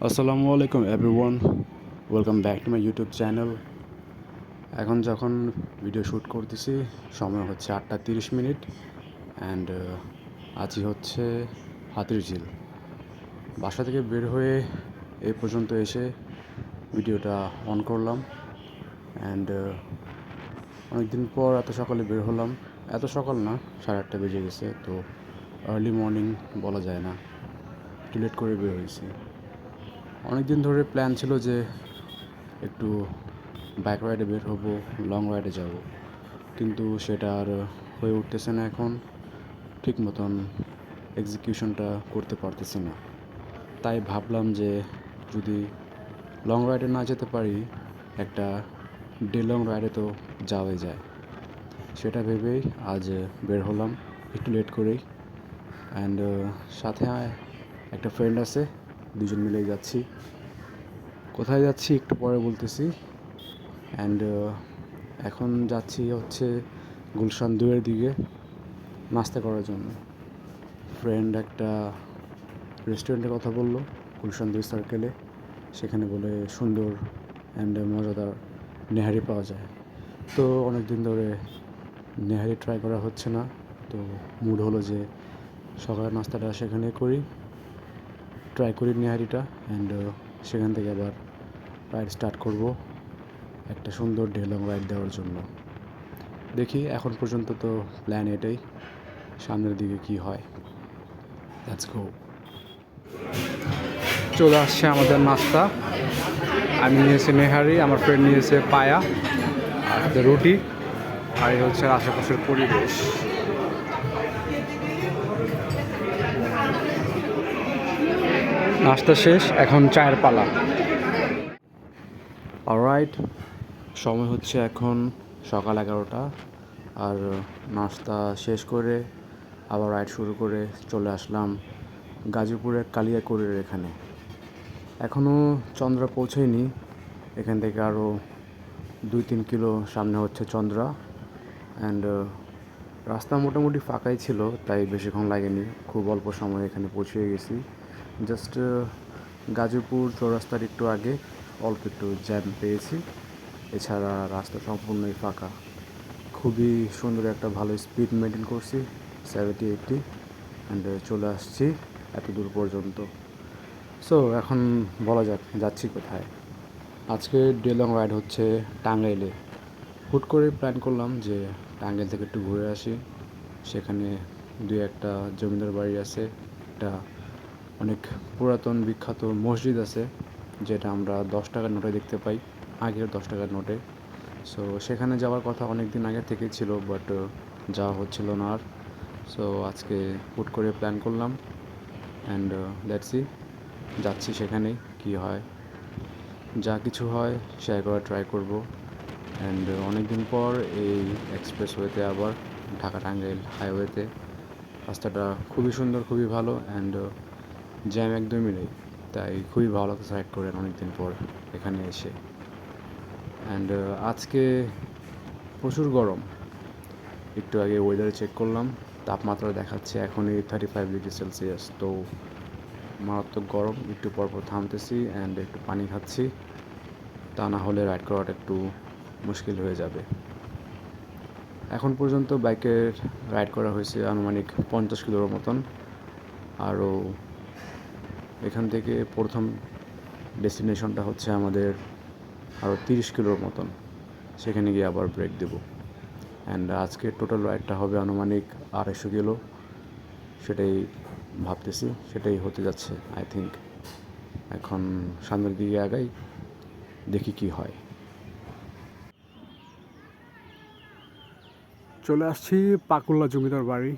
আসসালামু আলাইকুম everyone, welcome back to my YouTube channel. এখন যখন ভিডিও শ্যুট করতেছি সময় হচ্ছে 8:30 অ্যান্ড আজই হচ্ছে হাতিরঝিল। বাসা থেকে বের হয়ে এই পর্যন্ত এসে ভিডিওটা অন করলাম অ্যান্ড অনেক দিন পর এত সকালে বের হলাম। এত সকাল না, 8:30 বেজে গেছে, তো আর্লি মর্নিং বলা যায় না, একটু লেট করে বের হয়েছি। অনেক দিন ধরে প্ল্যান ছিল যে একটু বাইক রাইডে বের হবো, লং রাইডে যাব, কিন্তু সেটা আর হয়ে উঠতেছে না। এখন ঠিক মতন এক্সিকিউশনটা করতে পারতেছি না। তাই ভাবলাম যে যদি লং রাইডে না যেতে পারি, একটা ডে লং রাইডে তো যাওয়াই যায়। সেটা ভেবেই আজ বের হলাম একটু লেট করেই। অ্যান্ড সাথে একটা ফ্রেন্ড আছে, দুজন মিলেই যাচ্ছি। কোথায় যাচ্ছি একটু পরে বলতেছি। অ্যান্ড এখন যাচ্ছি হচ্ছে গুলশান 2-এর দিকে নাস্তা করার জন্য। ফ্রেন্ড একটা রেস্টুরেন্টের কথা বললো গুলশান 2 সার্কেলে, সেখানে বলে সুন্দর অ্যান্ড মজাদার নেহারি পাওয়া যায়। তো অনেক দিন ধরে নেহারি ট্রাই করা হচ্ছে না, তো মুড হলো যে সকালের নাস্তাটা সেখানে ট্রাই করি নেহারিটা। অ্যান্ড সেখান থেকে আবার রাইড স্টার্ট করব একটা সুন্দর ডে লং রাইড দেওয়ার জন্য। দেখি, এখন পর্যন্ত তো প্ল্যান এটাই, সামনের দিকে কি হয়। Let's go. চলে আসছে আমাদের নাস্তা। আমি নিয়েছি নেহারি, আমার ফ্রেন্ড নিয়েছে পায়া আর সাথে রুটি, আর এই হচ্ছে আশেপাশের পরিবেশ। নাস্তা শেষ, এখন চায়ের পালা। অলরাইট, সময় হচ্ছে এখন সকাল 11টা, আর নাস্তা শেষ করে আবার রাইড শুরু করে চলে আসলাম গাজীপুরের কালিয়াকৈরের এখানে। এখনও চন্দ্রা পৌঁছেইনি, এখান থেকে আরও 2-3 কিলো সামনে হচ্ছে চন্দ্রা। অ্যান্ড রাস্তা মোটামুটি ফাঁকাই ছিল, তাই বেশিক্ষণ লাগেনি, খুব অল্প সময় এখানে পৌঁছে গেছি। জাস্ট গাজীপুর চৌরাস্তার একটু আগে অল্প একটু জ্যাম পেয়েছি, এছাড়া রাস্তা সম্পূর্ণই ফাঁকা। খুবই সুন্দর একটা ভালো স্পিড মেনটেন করছি, 70-80, অ্যান্ড চলে আসছি এত দূর পর্যন্ত। সো এখন বলা যাক যাচ্ছি কোথায়। আজকে ডে লং রাইড হচ্ছে টাঙ্গাইলে। হুট করে প্ল্যান করলাম যে টাঙ্গাইল থেকে একটু ঘুরে আসি। সেখানে 2-1টা জমিদার বাড়ি আছে, একটা অনেক পুরাতন বিখ্যাত মসজিদ আছে, যেটা আমরা 10 টাকার নোটে দেখতে পাই, আগের 10 টাকার নোটে। সো সেখানে যাওয়ার কথা অনেক দিন আগে থেকেই ছিল, বাট যাওয়া হচ্ছিল না আর। সো আজকে হুট করে প্ল্যান করলাম, অ্যান্ড লেটস সি, যাচ্ছি সেখানেই কী হয়। যা কিছু হয় শেয়ার করার ট্রাই করব। অ্যান্ড অনেক দিন পর এই এক্সপ্রেসওয়েতে আবার, ঢাকা টাঙ্গাইল হাইওয়েতে। রাস্তাটা খুবই সুন্দর, খুবই ভালো, অ্যান্ড জ্যাম একদমই নেই, তাই খুবই ভালো লাগছে রাইড করে অনেক দিন পর এখানে এসে। অ্যান্ড আজকে প্রচুর গরম। একটু আগে ওয়েদারে চেক করলাম, তাপমাত্রা দেখাচ্ছে এখনই 35°C। তো মারাত্মক গরম। একটু পরপর থামতেছি অ্যান্ড একটু পানি খাচ্ছি, তা না হলে রাইড করাটা একটু মুশকিল হয়ে যাবে। এখন পর্যন্ত বাইকের রাইড করা হয়েছে আনুমানিক 50 কিলোর মতন। আরও এখান থেকে প্রথম ডেস্টিনেশনটা হচ্ছে আমাদের আরও 30 কিলোর মতন, সেখানে গিয়ে আবার ব্রেক দেব। অ্যান্ড আজকের টোটাল রাইডটা হবে আনুমানিক 250 কিলো, সেটাই ভাবতেছি, সেটাই হতে যাচ্ছে আই থিঙ্ক। এখন সামনের দিকে আগাই, দেখি কি হয়। চলে আসছি পাকুল্লা জমিদার বাড়ি।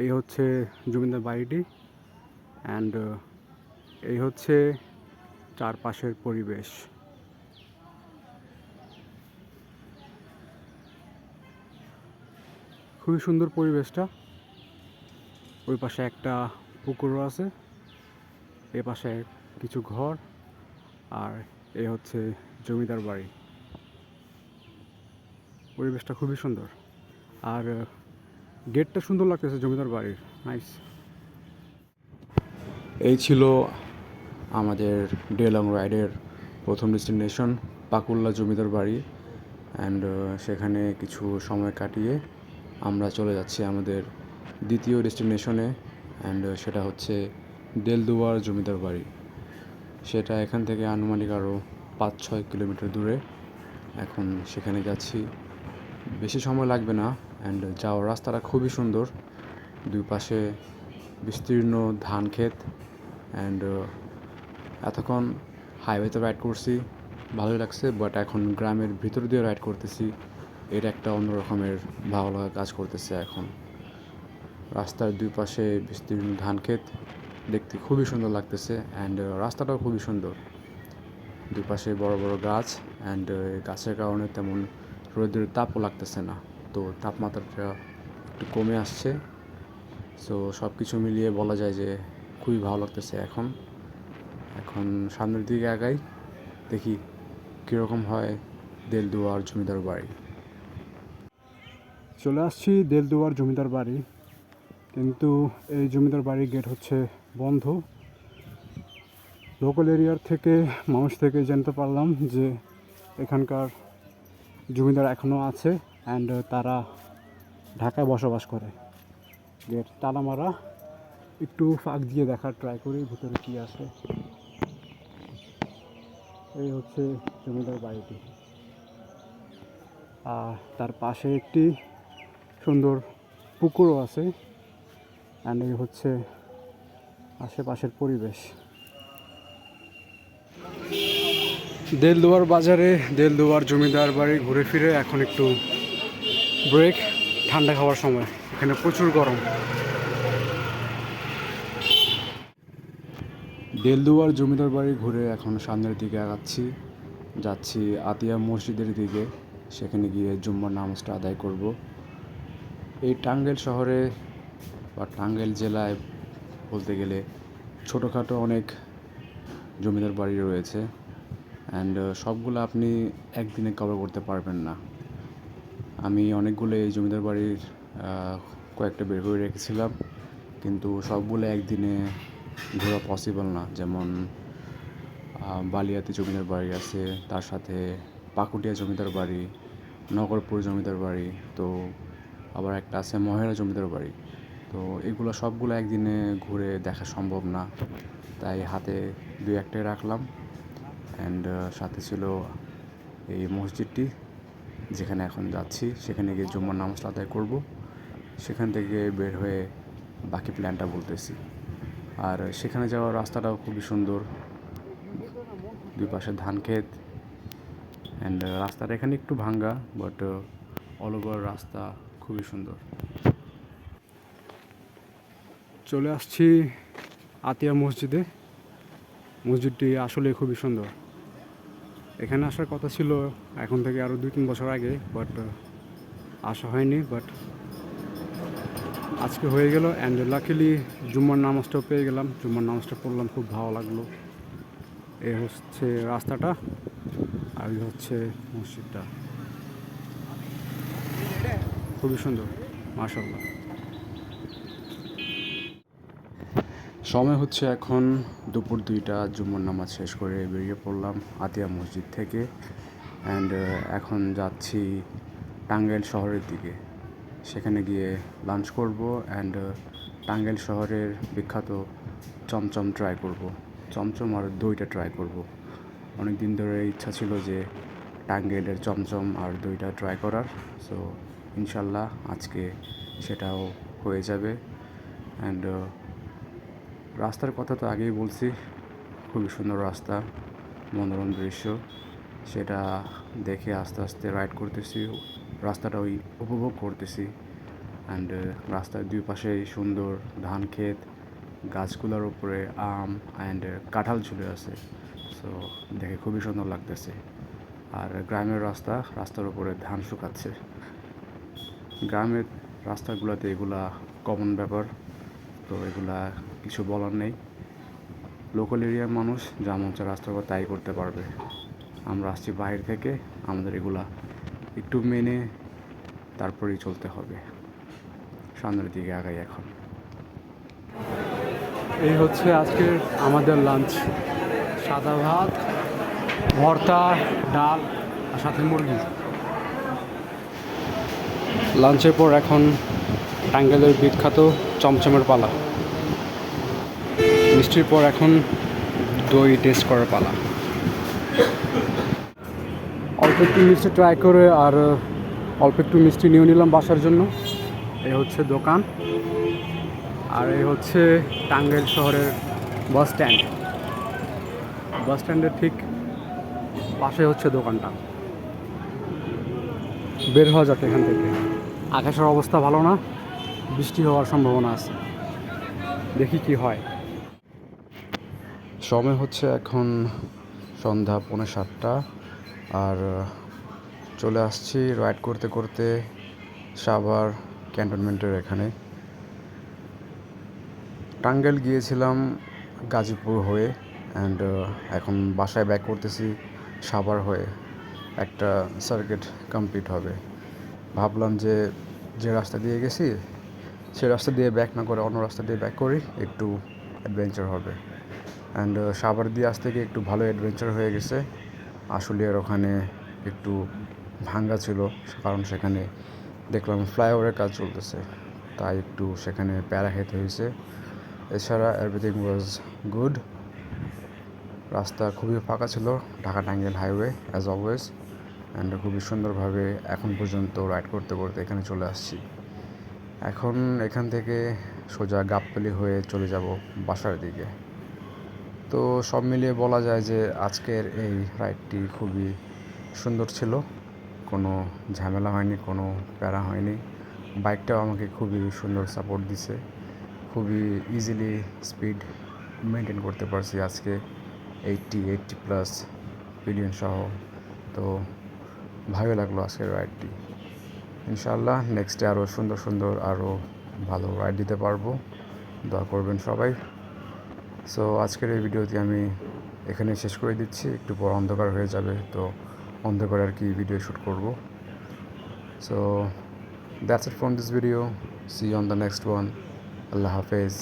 এই হচ্ছে জমিদার বাড়িটি, অ্যান্ড এই হচ্ছে চারপাশের পরিবেশ। খুবই সুন্দর পরিবেশটা। ওই পাশে একটা পুকুরও আছে, এ পাশে কিছু ঘর, আর এই হচ্ছে জমিদার বাড়ি। পরিবেশটা খুবই সুন্দর, আর গেটটা সুন্দর লাগতেছে জমিদার বাড়ির, নাইস। এই ছিল আমাদের ডে লং রাইডের প্রথম ডেস্টিনেশন পাকুল্লা জমিদার বাড়ি। অ্যান্ড সেখানে কিছু সময় কাটিয়ে আমরা চলে যাচ্ছি আমাদের দ্বিতীয় ডেস্টিনেশনে। অ্যান্ড সেটা হচ্ছে দেলদুয়ার জমিদার বাড়ি। সেটা এখান থেকে আনুমানিক আরও 5-6 কিলোমিটার দূরে। এখন সেখানে যাচ্ছি, বেশি সময় লাগবে না। অ্যান্ড যাওয়ার রাস্তাটা খুবই সুন্দর, দুই পাশে বিস্তীর্ণ ধান ক্ষেত। অ্যান্ড এতক্ষণ হাইওয়েতে রাইড করছি, ভালোই লাগছে, বাট এখন গ্রামের ভিতর দিয়ে রাইড করতেছি, এটা একটা অন্য রকমের ভালো লাগা কাজ করতেছে। এখন রাস্তার দুই পাশে বিস্তীর্ণ ধান ক্ষেত, দেখতে খুবই সুন্দর লাগতেছে। অ্যান্ড রাস্তাটাও খুবই সুন্দর, দুই পাশে বড় বড় গাছ। অ্যান্ড গাছের কারণে তেমন রোদের তাপও লাগতেছে না, তো তাপমাত্রাটা একটু কমে আসছে। সো সব কিছু মিলিয়ে বলা যায় যে খুবই ভালো লাগতেছে। এখন সামনের দিকে আগাই, দেখি কীরকম হয় দেলদুয়ার জমিদার বাড়ি। চলে আসছি দেলদুয়ার জমিদার বাড়ি, কিন্তু এই জমিদার বাড়ির গেট হচ্ছে বন্ধ। লোকাল এরিয়ার থেকে মানুষ থেকে জানতে পারলাম যে এখানকার জমিদার এখনও আছে, অ্যান্ড তারা ঢাকায় বসবাস করে। গেট তালা মারা, একটু ফাঁক দিয়ে দেখার ট্রাই করি ভিতরে কী আছে। এই হচ্ছে জমিদার বাড়িটি, আর তার পাশে একটি সুন্দর পুকুরও আছে। অ্যান্ড এই হচ্ছে আশেপাশের পরিবেশ। দেলদুয়ার বাজারে দেলদুয়ার জমিদার বাড়ি ঘুরে ফিরে এখন একটু ব্রেক, ঠান্ডা খাওয়ার সময়। এখানে প্রচুর গরম। দেলদুয়ার জমিদার বাড়ি ঘুরে এখন সামনের দিকে যাচ্ছি আতিয়া মসজিদের দিকে। সেখানে গিয়ে জুম্মার নামাজটা আদায় করব। এই টাঙ্গাইল শহরে বা টাঙ্গাইল জেলায় বলতে গেলে ছোটোখাটো অনেক জমিদার বাড়ি রয়েছে। অ্যান্ড সবগুলো আপনি একদিনে কভার করতে পারবেন না। আমি অনেকগুলো এই জমিদার বাড়ির কয়েকটা বের করে রেখেছিলাম, কিন্তু সবগুলো একদিনে ঘোরা পসিবল না। যেমন বালিয়াতি জমিদার বাড়ি আছে, তার সাথে পাকুটিয়া জমিদার বাড়ি, নগরপুর জমিদার বাড়ি, তো আবার একটা আছে মহেরা জমিদার বাড়ি। তো এগুলো সবগুলো একদিনে ঘুরে দেখা সম্ভব না, তাই হাতে দুই একটাই রাখলাম। অ্যান্ড সাথে ছিল এই মসজিদটি, যেখানে এখন যাচ্ছি। সেখানে গিয়ে জুম্মার নামাজটা আদায় করব। সেখান থেকে বের হয়ে বাকি প্ল্যানটা বলতেছি। আর সেখানে যাওয়ার রাস্তাটাও খুবই সুন্দর, দুই পাশে ধান ক্ষেত। অ্যান্ড রাস্তাটা এখানে একটু ভাঙ্গা, বাট অল ওভার রাস্তা খুবই সুন্দর। চলে আসছি আতিয়া মসজিদে। মসজিদটি আসলে খুবই সুন্দর। এখানে আসার কথা ছিল এখন থেকে আরও 2-3 বছর আগে, বাট আসা হয়নি। বাট আজকে হয়ে গেল। অ্যান্ড লাকিলি জুম্মার নামাজটাও পেয়ে গেলাম, জুম্মার নামাজটা পড়লাম, খুব ভালো লাগলো। এ হচ্ছে রাস্তাটা, আর এই হচ্ছে মসজিদটা, খুবই সুন্দর, মাশাআল্লাহ। সময় হচ্ছে এখন দুপুর 2টা। জুম্মার নামাজ শেষ করে বেরিয়ে পড়লাম আতিয়া মসজিদ থেকে। অ্যান্ড এখন যাচ্ছি টাঙ্গাইল শহরের দিকে। সেখানে গিয়ে লাঞ্চ করব। অ্যান্ড টাঙ্গাইল শহরের বিখ্যাত চমচম ট্রাই করব, চমচম আর দইটা ট্রাই করব। অনেক দিন ধরে ইচ্ছা ছিল যে টাঙ্গাইলের চমচম আর দইটা ট্রাই করার। সো ইনশাল্লাহ আজকে সেটাও হয়ে যাবে। অ্যান্ড রাস্তার কথা তো আগেই বলছি, খুবই সুন্দর রাস্তা, মনোরম দৃশ্য, সেটা দেখে আস্তে আস্তে রাইড করতেছি, রাস্তাটা উপভোগ করতেছি। অ্যান্ড রাস্তার দুই পাশেই সুন্দর ধান ক্ষেত, গাছগুলোর উপরে আম অ্যান্ড কাঁঠাল ঝুলে আছে। সো দেখে খুবই সুন্দর লাগতেছে। আর গ্রামের রাস্তার উপরে ধান শুকাচ্ছে। গ্রামের রাস্তাগুলোতে এগুলা কমন ব্যাপার, তো এগুলা কিছু বলার নেই। লোকাল এরিয়ার মানুষ যা মন চায় রাস্তার উপর তাই করতে পারবে। আমরা আসছি বাইরে থেকে, আমাদের এগুলা একটু মেনে তারপরেই চলতে হবে। সামনের দিকে আগাই এখন। এই হচ্ছে আজকের আমাদের লাঞ্চ। সাদা ভাত, ভর্তা, ডাল আর সাথে মুরগি। লাঞ্চের পর এখন টাঙ্গাইলের বিখ্যাত চমচমের পালা। মিষ্টির পর এখন দই টেস্ট করার পালা। অল্প একটু মিষ্টি ট্রাই করে আর অল্প একটু মিষ্টি নিয়ে নিলাম বাসার জন্য। এই হচ্ছে দোকান, আর এই হচ্ছে টাঙ্গাইল শহরের বাস স্ট্যান্ড। বাস স্ট্যান্ডের ঠিক পাশে হচ্ছে দোকানটা। বের হওয়া যাক এখান থেকে। আকাশের অবস্থা ভালো না, বৃষ্টি হওয়ার সম্ভাবনা আছে, দেখি কি হয়। সময় হচ্ছে এখন সন্ধ্যা 6:45 আর চলে আসছি রাইড করতে করতে সাভার ক্যান্টনমেন্টের এখানে। টাঙ্গাইল গিয়েছিলাম গাজীপুর হয়ে, অ্যান্ড এখন বাসায় ব্যাক করতেছি সাভার হয়ে। একটা সার্কিট কমপ্লিট হবে। ভাবলাম যে যে রাস্তা দিয়ে গেছি সে রাস্তা দিয়ে ব্যাক না করে অন্য রাস্তা দিয়ে ব্যাক করি, একটু অ্যাডভেঞ্চার হবে। অ্যান্ড সাভার দিয়ে আসতে গিয়ে একটু ভালো অ্যাডভেঞ্চার হয়ে গেছে। আশুলিয়ার ওখানে একটু ভাঙ্গা ছিল, কারণ সেখানে দেখলাম ফ্লাইওভারের কাজ চলতেছে, তাই একটু সেখানে প্যারা খেতে হয়েছে। এছাড়া এভরিথিং ওয়াজ গুড। রাস্তা খুবই ফাঁকা ছিল, Dhaka Tangail highway as always. And খুবই সুন্দরভাবে এখন পর্যন্ত রাইড করতে করতে এখানে চলে আসছি। এখন এখান থেকে সোজা গাবতলী হয়ে চলে যাব বাসার দিকে। তো সব মিলিয়ে বলা যায় যে আজকের এই রাইডটি খুবই সুন্দর ছিল, কোনো ঝামেলা হয়নি, কোনো প্যারা হয়নি। বাইকটাও আমাকে খুবই সুন্দর সাপোর্ট দিছে, খুবই ইজিলি স্পিড মেনটেন করতে পারছি আজকে 80+ পিডিএন সহ। তো ভালো লাগলো আজকের রাইডটি। ইনশাআল্লাহ নেক্সটে আরও সুন্দর সুন্দর আরও ভালো রাইড দিতে পারবো, দোয়া করবেন সবাই। সো আজকের এই ভিডিওটি আমি এখানে শেষ করে দিচ্ছি। একটু পর অন্ধকার হয়ে যাবে, তো অন্ধকার আর কি ভিডিও শ্যুট করব। So that's it from this video. See you on the next one. আল্লাহ হাফেজ।